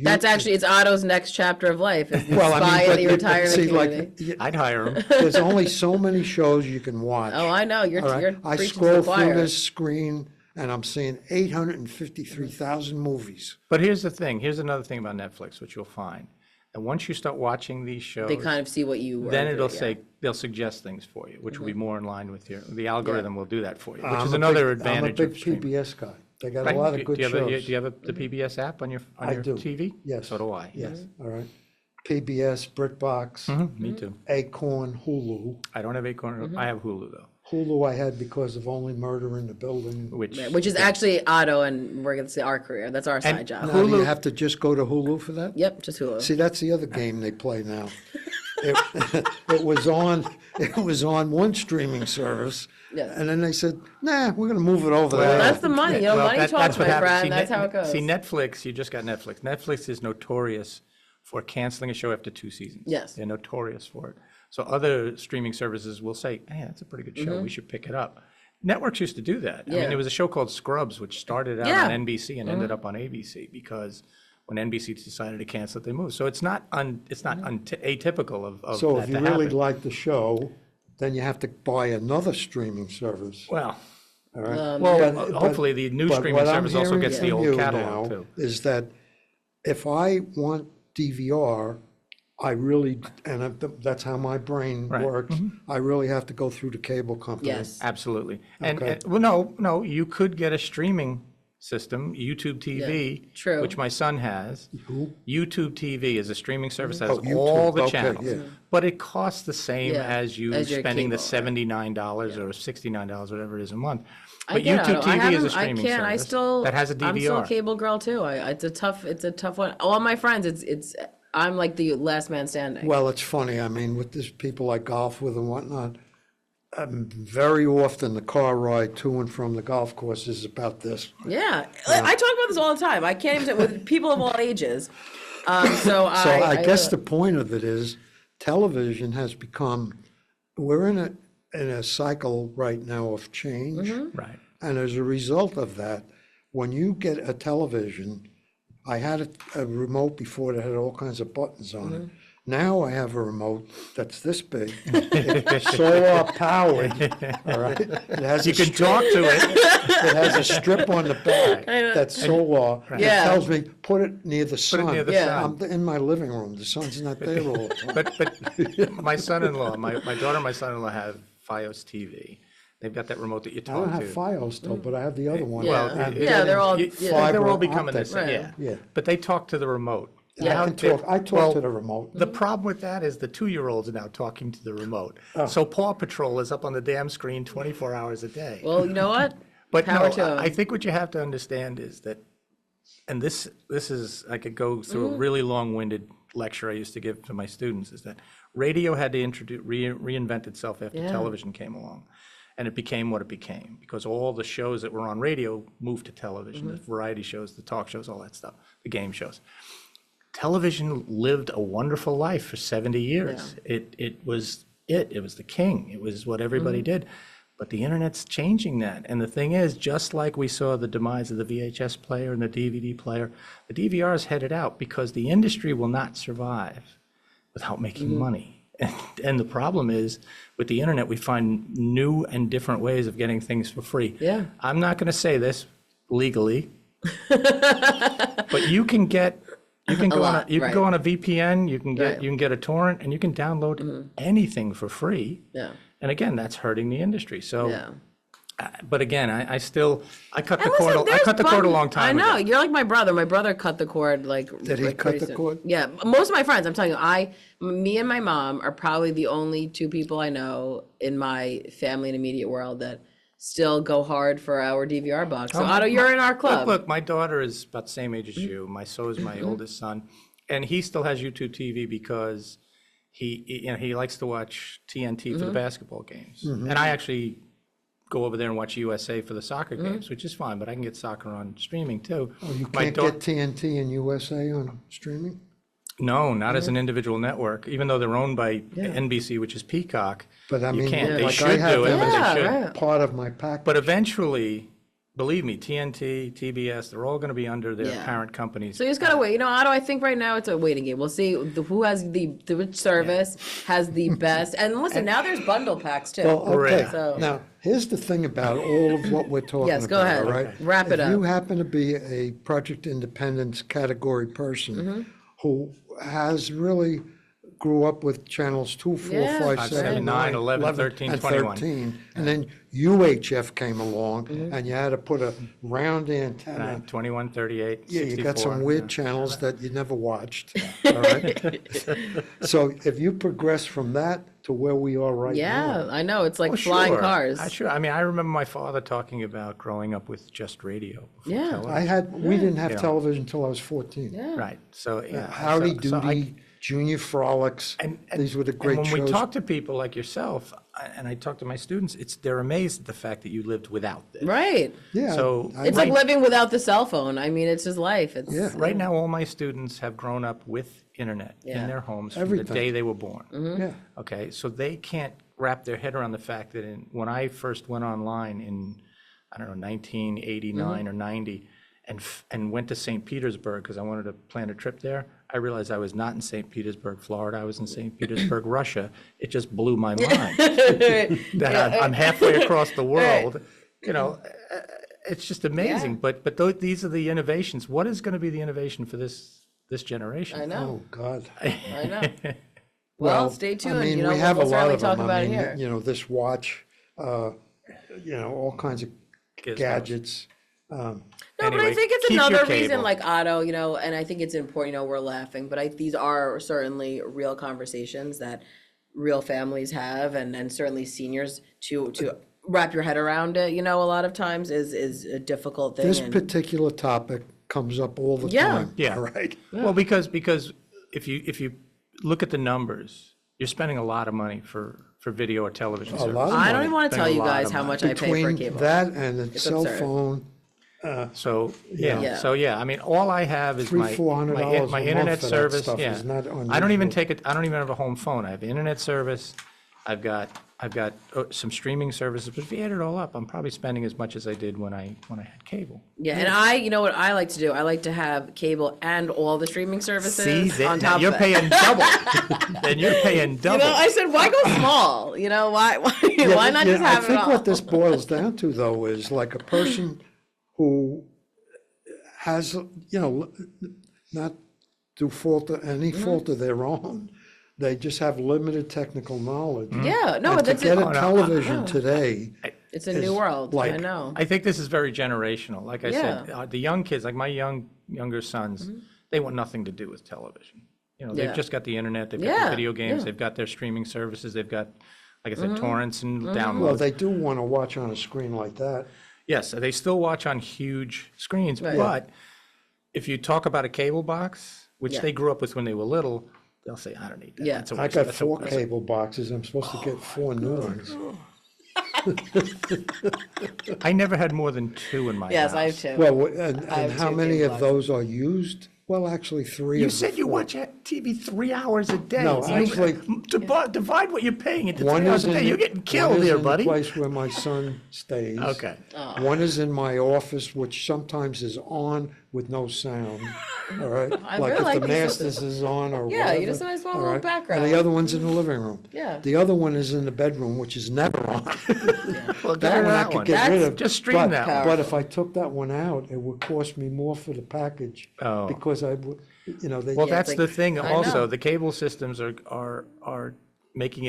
That's actually, it's Otto's next chapter of life, is the Well, I mean, spy in but the you- retirement see, like, community. I'd hire him. there's only so many shows you can watch. Oh, I know, you're All right? you're I preaching to scroll the through choir. this screen and I'm seeing 853,000 movies. But here's the thing, here's another thing about Netflix, which you'll find. And once you start watching these shows, They kind of see what you. then are it'll doing, say, they'll suggest things for you, which will be more in line with the algorithm will do that for you, which I'm is a another big- advantage I'm a of big streaming. PBS guy. They got Right? a lot Do of good you have shows. do you have the PBS app on your I do. TV? Yes. So do I. Yes, all right. PBS, BritBox, Me too. Acorn, Hulu. I don't have Acorn, I have Hulu though, Hulu I had because of Only Murder in the Building. Which is actually Otto, and we're going to say our career. That's our side job. Now, do you have to just go to Hulu for that? Yep, just Hulu. See, that's the other game they play now. It was on one streaming service, Yes. and then they said, nah, we're gonna move it over there. That's the money, Well, money that- talks, that's what my happens. friend. See, That's how it goes. See, Netflix, you just got Netflix. Netflix is notorious for canceling a show after 2 seasons. Yes. They're notorious for it. So other streaming services will say, hey, that's a pretty good show, we should pick it up. Networks used to do that. I Mm-hmm. Yeah. mean, there was a show called Scrubs, which started out Yeah. on NBC and ended up on ABC because when NBC decided to cancel it, they moved. So it's not atypical of So that if you to really happen. like the show, then you have to buy another streaming service, Well, all right? well, hopefully the new but streaming what I'm service also hearing gets the from old you catalog now too. is that if I want DVR, I really, and that's how my brain Right. works, I really have to go through the cable company. Yes. Absolutely. And, Okay. well, no, you could get a streaming system, YouTube TV, Yeah, true. which my son has. YouTube TV is a streaming service that Oh, has YouTube, all the okay, channels. yeah. But it costs the same Yeah, as you as your spending the cable, right. $79 or $69, whatever it is a month. I But get YouTube Otto. I TV is a haven't- streaming I can't. I service still. that has a I'm still a DVR. cable girl too. It's a tough one. All my friends, it's. I'm like the last man standing. Well, it's funny, I mean, with this people I golf with and whatnot, very often the car ride to and from the golf course is about this. Yeah, I talk about this all the time. I can't even with people of all ages. So So I guess the the point of it is, television has become, we're in a cycle right now of change. Right. And as a result of that, when you get a television, I had a remote before that had all kinds of buttons on it. Now I have a remote that's this big, it's solar powered, all right? It has You a can strip, talk to it. it has a strip on the back that's solar. It Yeah. tells me, put it near the sun. near the Yeah. sun. I'm in my living room, the sun's not there all the time. But my son-in-law, my daughter and my son-in-law have Fios TV. They've got that remote that you I don't talk have to. Fios though, but I have the other one. Yeah. I'm Yeah, they're all- getting yeah. They're all fiber becoming the optic. same, Right. yeah. Yeah. But they talk to the remote. I Now can they- talk, I talk well, to the remote. The problem with that is the 2-year-olds are now talking to the remote. So Paw Patrol is up on the damn screen 24 hours a day. well, you know what? But power no, to 'em. I think what you have to understand is that, and this is, I could go through a really long-winded lecture I used to give to my students, is that radio had to reinvent itself after Yeah. television came along. And it became what it became, because all the shows that were on radio moved to television, the variety shows, the talk shows, all that stuff, the game shows. Television lived a wonderful life for 70 years. It was the king. It was what everybody did. But the internet's changing that. And the thing is, just like we saw the demise of the VHS player and the DVD player, the DVR is headed out because the industry will not survive without making money. And the problem is, with the internet, we find new and different ways of getting things for free. Yeah. I'm not going to say this legally, but you can get, you can go on, lot, you can right. go on a VPN, you can get, Right. you can get a torrent, and you can download anything for free. Yeah. And again, that's hurting the industry. So, Yeah. but again, I still, I cut the And cord, listen, I cut the there's cord a fun- long time I know, ago. you're like my brother. My brother cut the cord like. Did he like, cut pretty the soon. cord? Yeah, most of my friends. I'm telling you, me and my mom are probably the only two people I know in my family and immediate world that still go hard for our DVR box. So Otto, you're in our club. Look, my daughter is about the same age as you. So is my oldest son. And he still has YouTube TV because he likes to watch TNT for the basketball games. And I actually go over there and watch USA for the soccer games, which is fine, but I can get soccer on streaming too. Oh, you My can't daugh- get TNT and USA on streaming? No, not as an individual network, even though they're owned by NBC, which is Peacock. But I You mean, can't. They like should I have do it, them but Yeah, they should. right. part of my package. But eventually, believe me, TNT, TBS, they're all going to be under their Yeah. parent companies. So you just gotta wait. Otto, I think right now it's a waiting game. We'll see who has which service has the best. And listen, now there's bundle packs too. Well, okay, So- now, here's the thing about all of what we're talking about, Yes, go ahead. all right? Wrap it If you up. happen to be a Project Independence category person Mm-hmm. who has really grew up with channels 2, 4, Yeah. 5, 5, 7, 7, 9, 11, 13, and 21. 13, and then UHF came along, Mm-hmm. and you had to put a round antenna. 21, 38, Yeah, 64. you got some weird channels that you never watched, all right? So if you progress from that to where we are right now. Yeah, I know. It's like Oh, flying sure. cars. Sure. I mean, I remember my father talking about growing up with just radio. before Yeah. television. We didn't have Yeah. television until I was 14. Yeah. Right. So, yeah. Howdy so I- Doody, Junior Frolics, these were the great and when shows. we talk to people like yourself, and I talk to my students, they're amazed at the fact that you lived without this. Right. Yeah, So It's like living without the cell phone. I mean, it's just life. It's Yeah. right now, all my students have grown up with internet Yeah. in their homes from Everything. the day they were born. Yeah, Okay, so they can't wrap their head around the fact that when I first went online in, I don't know, 1989 or 90, and went to St. Petersburg because I wanted to plan a trip there, I realized I was not in St. Petersburg, Florida. I was in St. Petersburg, Russia. It just blew my mind that I'm halfway across the world. It's just amazing. But these are the innovations. What is going to be the innovation for this generation? I know. oh, God. I know. Well, stay tuned. I mean, we we'll have a lot certainly of talk them. about I it mean, here. this watch, all kinds of Gizmos. gadgets. No, but I Anyway, think it's keep your another reason, cable. like Otto, and I think it's important, we're laughing, but these are certainly real conversations that real families have, and certainly seniors to wrap your head around it, a lot of times is a difficult thing. This and- particular topic comes up all the Yeah. time. Yeah. All right. Well, because if you look at the numbers, you're spending a lot of money for video or television service. lot of I don't money. even want to tell Spend a you lot guys of how money. much I pay for Between cable. that and the It's cell absurd. phone, So, Yeah. I mean, all I have is my $300-400 my a month internet for that service, stuff yeah. is not I don't even unusual. I don't even have a home phone. I have internet service. I've got some streaming services, but if you add it all up, I'm probably spending as much as I did when I had cable. Yeah, and you know what I like to do? I like to have cable and all the streaming services on now top you're of it. paying double. Then you're paying double. I said, why go small? Why not just have I it think all? what this boils down to, though, is like a person who has, not through any Mm-hmm. fault of their own, they just have limited technical knowledge. Yeah, no, And to that's get it. a television today, It's a new world. I like- know. I think this is very generational. Like I said, Yeah. the young kids, like my younger sons, they want nothing to do with television. They've Yeah. just got the internet, they've got Yeah, the video games, yeah. they've got their streaming services, they've got, like I said, torrents and well, downloads. they do want to watch on a screen like that. Yes, they still watch on huge screens, Right. but if you talk about a cable box, which Yeah. they grew up with when they were little, they'll say, I don't need that. Yeah. That's a I waste- got that's a- 4 that's a- cable boxes, I'm supposed to get 4 new ones. I never had more than 2 in my house. Yes, I have two. Well, I and have how 2 many cable of those are used? Well, actually, 3 You of the said you 4. watch TV 3 hours a day. No, So actually- divide what you're paying into 3 One hours is a day. in, You're getting one killed is here, in buddy. the place where my son stays. Okay. One is in my office, which sometimes is on with no sound, all right? I Like really if like the these Masters is on or Yeah, you whatever, just nice one all little right? background. And the other one's in the living room. Yeah. The other one is in the bedroom, which is never on. Well, get That rid of one I that could one. get rid That's of. Just stream but- that one. But if I took that one out, it would cost me more for the package. Oh. Because I would, they. Well, Yeah, that's it's the like- thing I know. also. The cable systems are making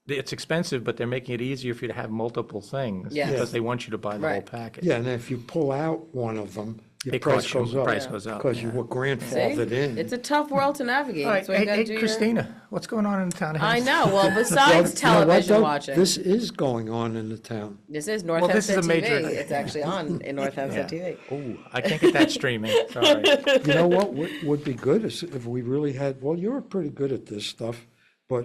it's expensive, but they're making it easier for you to have multiple things. Yes. Because they want you to buy the whole Right. package. Yeah, and if you pull out one of them, your It price costs you- goes up. price goes up, Because you yeah. were See? grandfathered in. It's a tough world to navigate. All right, So you hey, gotta hey, do your- Christina, what's going on in the town of I Hempstead? know. Well, Well, besides you know what, television though? watching, This is going on in the town. this is North Well, this is Hempstead a major- TV. It's actually on in North Hempstead Yeah. TV. Oh, I can't get that streaming. Sorry. You know what would be good is if we really had, well, you're pretty good at this stuff, but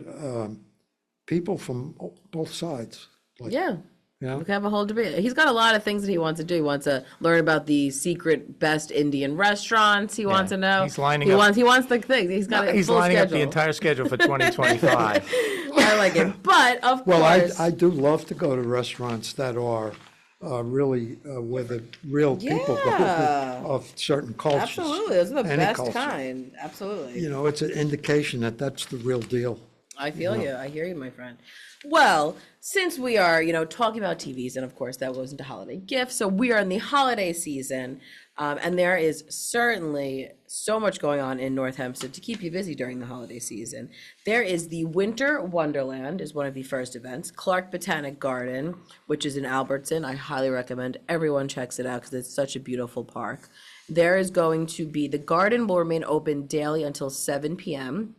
people from both sides. Like Yeah. Yeah. We can have a whole debate. He's got a lot of things that he wants to do. He wants to learn about the secret best Indian restaurants. He wants to know. He's lining he up- Wants. He wants the things. He's got a He's full lining up schedule. the entire schedule for 2025. I like it, but of Well, course, I do love to go to restaurants that are really where the real people go Yeah. of certain cultures. absolutely, those are the Any best culture. kind. Absolutely. You know, it's an indication that that's the real deal. I feel you. I hear you, my friend. Well, since we are, talking about TVs, and of course that goes into holiday gifts, so we are in the holiday season, and there is certainly so much going on in North Hempstead to keep you busy during the holiday season. There is the Winter Wonderland is one of the first events. Clark Botanic Garden, which is in Albertson. I highly recommend everyone checks it out because it's such a beautiful park. There is going to be, the garden will remain open daily until 7 p.m.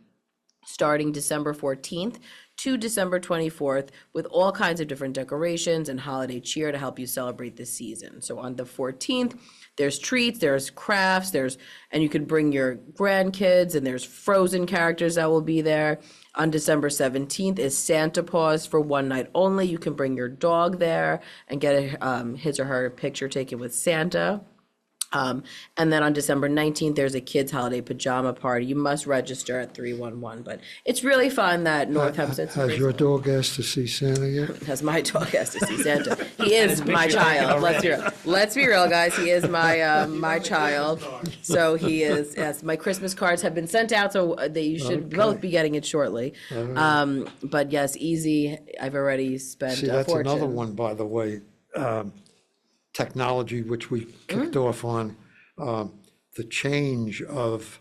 starting December 14th to December 24th with all kinds of different decorations and holiday cheer to help you celebrate the season. So on the 14th, there's treats, there's crafts, and you can bring your grandkids, and there's Frozen characters that will be there. On December 17th is Santa Paws for one night only. You can bring your dog there and get his or her picture taken with Santa. And then on December 19th, there's a kids' holiday pajama party. You must register at 311. But it's really fun that North Hempstead. Has your dog asked to see Santa yet? Has my dog asked to see Santa. He is my child. Let's be real, guys. He is my child. So he is. Yes, my Christmas cards have been sent out, so you should both be getting it shortly. But yes, easy. I've already spent See, a that's fortune. another one, by the way. Technology, which we kicked off on, the change of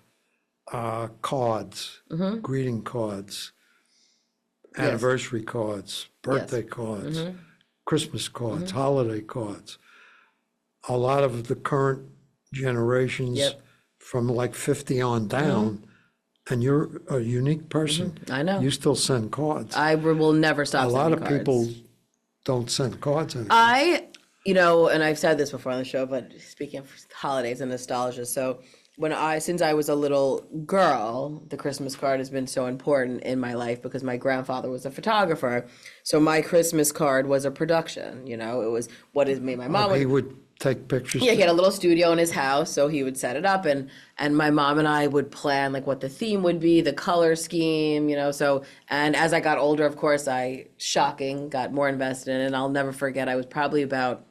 cards, greeting cards, anniversary cards, birthday cards, Christmas cards, holiday cards. A lot of the current generations from like 50 on down, and you're a unique person. I know. You still send cards. I will never stop A lot sending of cards. people don't send cards anymore. And I've said this before on the show, but speaking of holidays and nostalgia, so since I was a little girl, the Christmas card has been so important in my life because my grandfather was a photographer. So my Christmas card was a production, it was what is me, my mom He would, would take pictures. he had a little studio in his house, so he would set it up, and my mom and I would plan like what the theme would be, the color scheme, and as I got older, of course, got more invested in it, and I'll never forget, I was probably about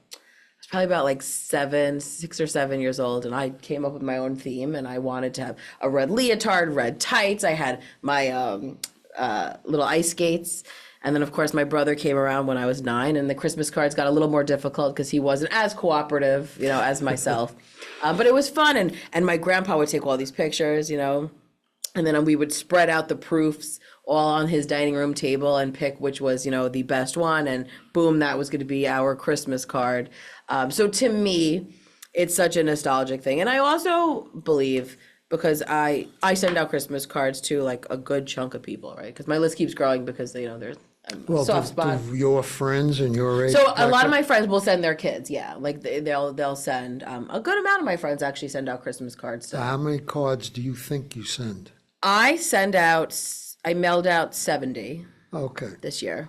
like 6 or 7 years old, and I came up with my own theme, and I wanted to have a red leotard, red tights. I had my little ice skates, and then of course my brother came around when I was 9, and the Christmas cards got a little more difficult because he wasn't as cooperative, as myself. But it was fun, and my grandpa would take all these pictures, and then we would spread out the proofs all on his dining room table and pick which was, the best one, and boom, that was going to be our Christmas card. So to me, it's such a nostalgic thing. And I also believe, because I send out Christmas cards to like a good chunk of people, right? Because my list keeps growing because, there's a soft spot. Do your friends and your age? So a lot of my friends will send their kids, like they'll send, a good amount of my friends actually send out Christmas cards. So How many cards do you think you send? I mailed out 70 Okay. this year.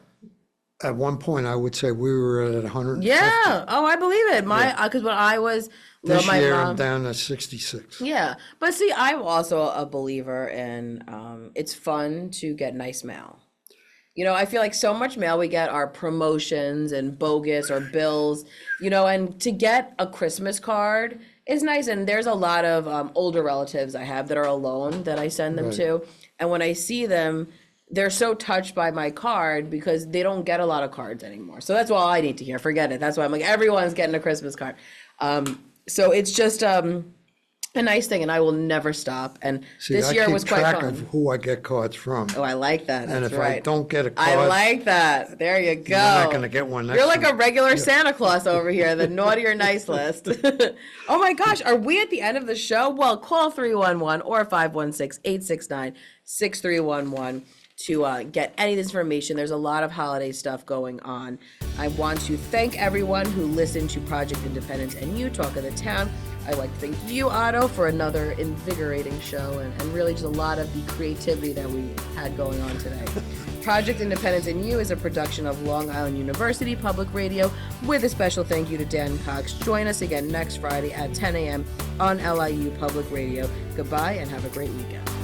At one point, I would say we were at 150. Yeah. Oh, I believe it. Because when I was little, This my year, mom. I'm down to 66. Yeah, but see, I'm also a believer in it's fun to get nice mail. I feel like so much mail we get are promotions and bogus or bills. And to get a Christmas card is nice. And there's a lot of older relatives I have that are alone that I send them to, and when I see them, they're so touched by my card because they don't get a lot of cards anymore. So that's all I need to hear. Forget it. That's why I'm like, everyone's getting a Christmas card. So it's just a nice thing, and I will never stop. And this year was quite I keep track fun. of who I get cards from. Oh, I like that. And That's if right. I don't get a I card, like that. There you go. you're not going to get one next You're like time. a regular Santa Claus over here, the naughty or nice list. Oh my gosh, are we at the end of the show? Well, call 311 or 516-869-6311 to get any of this information. There's a lot of holiday stuff going on. I want to thank everyone who listened to Project Independence and You Talk of the Town. I'd like to thank you, Otto, for another invigorating show and really just a lot of the creativity that we had going on today. Project Independence in You is a production of Long Island University Public Radio with a special thank you to Dan Cox. Join us again next Friday at 10 a.m. on LIU Public Radio. Goodbye and have a great weekend.